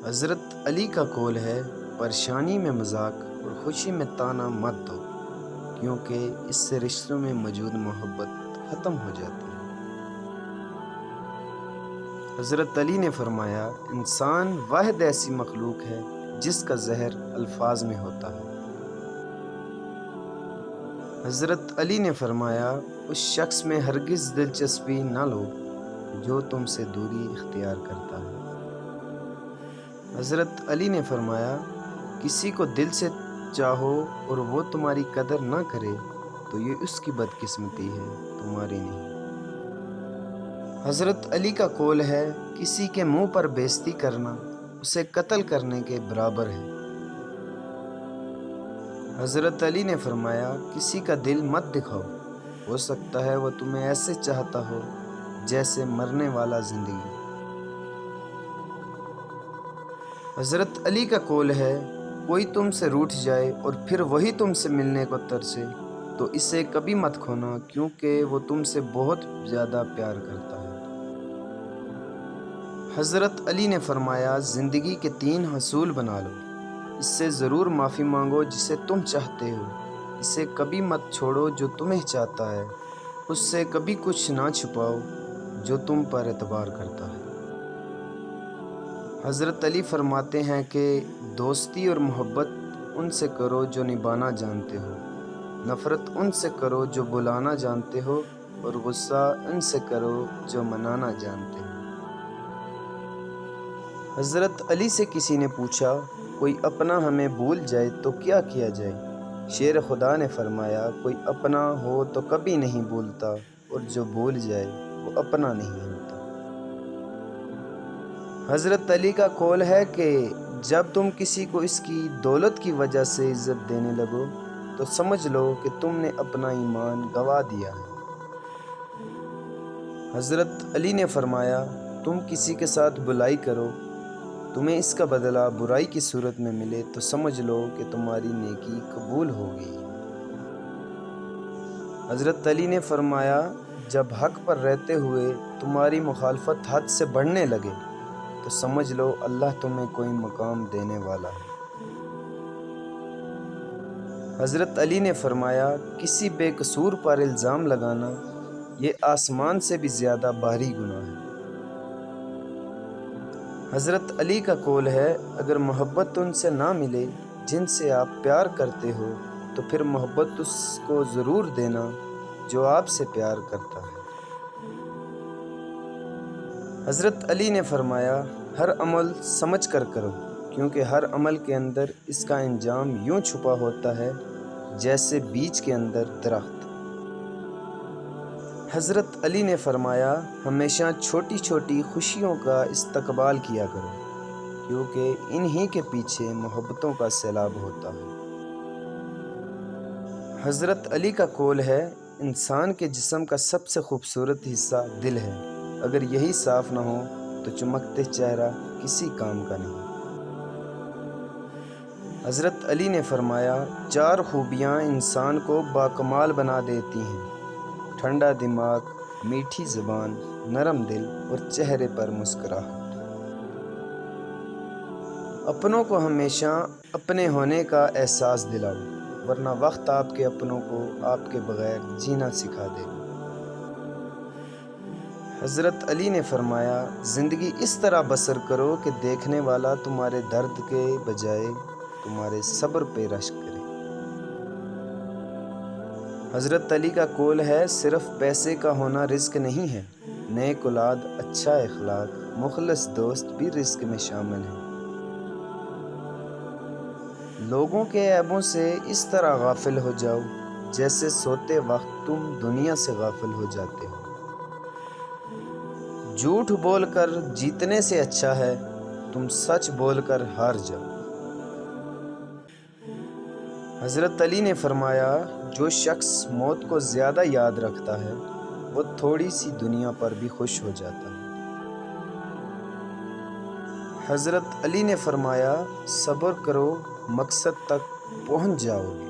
حضرت علی کا قول ہے، پریشانی میں مذاق اور خوشی میں طعنہ مت دو، کیونکہ اس سے رشتوں میں موجود محبت ختم ہو جاتی ہے۔ حضرت علی نے فرمایا، انسان واحد ایسی مخلوق ہے جس کا زہر الفاظ میں ہوتا ہے۔ حضرت علی نے فرمایا، اس شخص میں ہرگز دلچسپی نہ لو جو تم سے دوری اختیار کرتا ہے۔ حضرت علی نے فرمایا، کسی کو دل سے چاہو اور وہ تمہاری قدر نہ کرے تو یہ اس کی بدقسمتی ہے، تمہاری نہیں۔ حضرت علی کا قول ہے، کسی کے منہ پر بےعزتی کرنا اسے قتل کرنے کے برابر ہے۔ حضرت علی نے فرمایا، کسی کا دل مت دکھاؤ، ہو سکتا ہے وہ تمہیں ایسے چاہتا ہو جیسے مرنے والا زندگی۔ حضرت علی کا قول ہے، کوئی تم سے روٹھ جائے اور پھر وہی تم سے ملنے کو ترسے تو اسے کبھی مت کھونا، کیونکہ وہ تم سے بہت زیادہ پیار کرتا ہے۔ حضرت علی نے فرمایا، زندگی کے 3 حصول بنا لو، اس سے ضرور معافی مانگو جسے تم چاہتے ہو، اسے کبھی مت چھوڑو جو تمہیں چاہتا ہے، اس سے کبھی کچھ نہ چھپاؤ جو تم پر اعتبار کرتا ہے۔ حضرت علی فرماتے ہیں کہ دوستی اور محبت ان سے کرو جو نبھانا جانتے ہو، نفرت ان سے کرو جو بلانا جانتے ہو، اور غصہ ان سے کرو جو منانا جانتے ہو۔ حضرت علی سے کسی نے پوچھا، کوئی اپنا ہمیں بھول جائے تو کیا کیا جائے؟ شیر خدا نے فرمایا، کوئی اپنا ہو تو کبھی نہیں بھولتا، اور جو بھول جائے وہ اپنا نہیں ہوتا۔ حضرت علی کا قول ہے کہ جب تم کسی کو اس کی دولت کی وجہ سے عزت دینے لگو تو سمجھ لو کہ تم نے اپنا ایمان گنوا دیا ہے۔ حضرت علی نے فرمایا، تم کسی کے ساتھ بلائی کرو، تمہیں اس کا بدلہ برائی کی صورت میں ملے تو سمجھ لو کہ تمہاری نیکی قبول ہو گئی۔ حضرت علی نے فرمایا، جب حق پر رہتے ہوئے تمہاری مخالفت حد سے بڑھنے لگے تو سمجھ لو اللہ تمہیں کوئی مقام دینے والا ہے۔ حضرت علی نے فرمایا، کسی بے قصور پر الزام لگانا یہ آسمان سے بھی زیادہ بھاری گناہ ہے۔ حضرت علی کا قول ہے، اگر محبت ان سے نہ ملے جن سے آپ پیار کرتے ہو تو پھر محبت اس کو ضرور دینا جو آپ سے پیار کرتا ہے۔ حضرت علی نے فرمایا، ہر عمل سمجھ کر کرو، کیونکہ ہر عمل کے اندر اس کا انجام یوں چھپا ہوتا ہے جیسے بیج کے اندر درخت۔ حضرت علی نے فرمایا، ہمیشہ چھوٹی چھوٹی خوشیوں کا استقبال کیا کرو، کیونکہ انہی کے پیچھے محبتوں کا سیلاب ہوتا ہے۔ حضرت علی کا قول ہے، انسان کے جسم کا سب سے خوبصورت حصہ دل ہے، اگر یہی صاف نہ ہو تو چمکتے چہرہ کسی کام کا نہیں۔ حضرت علی نے فرمایا، 4 خوبیاں انسان کو باکمال بنا دیتی ہیں: ٹھنڈا دماغ، میٹھی زبان، نرم دل اور چہرے پر مسکراہٹ۔ اپنوں کو ہمیشہ اپنے ہونے کا احساس دلاؤ، ورنہ وقت آپ کے اپنوں کو آپ کے بغیر جینا سکھا دے گا۔ حضرت علی نے فرمایا، زندگی اس طرح بسر کرو کہ دیکھنے والا تمہارے درد کے بجائے تمہارے صبر پہ رشک کرے۔ حضرت علی کا قول ہے، صرف پیسے کا ہونا رزق نہیں ہے، نیک اولاد، اچھا اخلاق، مخلص دوست بھی رزق میں شامل ہیں۔ لوگوں کے عیبوں سے اس طرح غافل ہو جاؤ جیسے سوتے وقت تم دنیا سے غافل ہو جاتے ہو۔ جھوٹ بول کر جیتنے سے اچھا ہے تم سچ بول کر ہار جاؤ۔ حضرت علی نے فرمایا، جو شخص موت کو زیادہ یاد رکھتا ہے وہ تھوڑی سی دنیا پر بھی خوش ہو جاتا ہے۔ حضرت علی نے فرمایا، صبر کرو، مقصد تک پہنچ جاؤ گے۔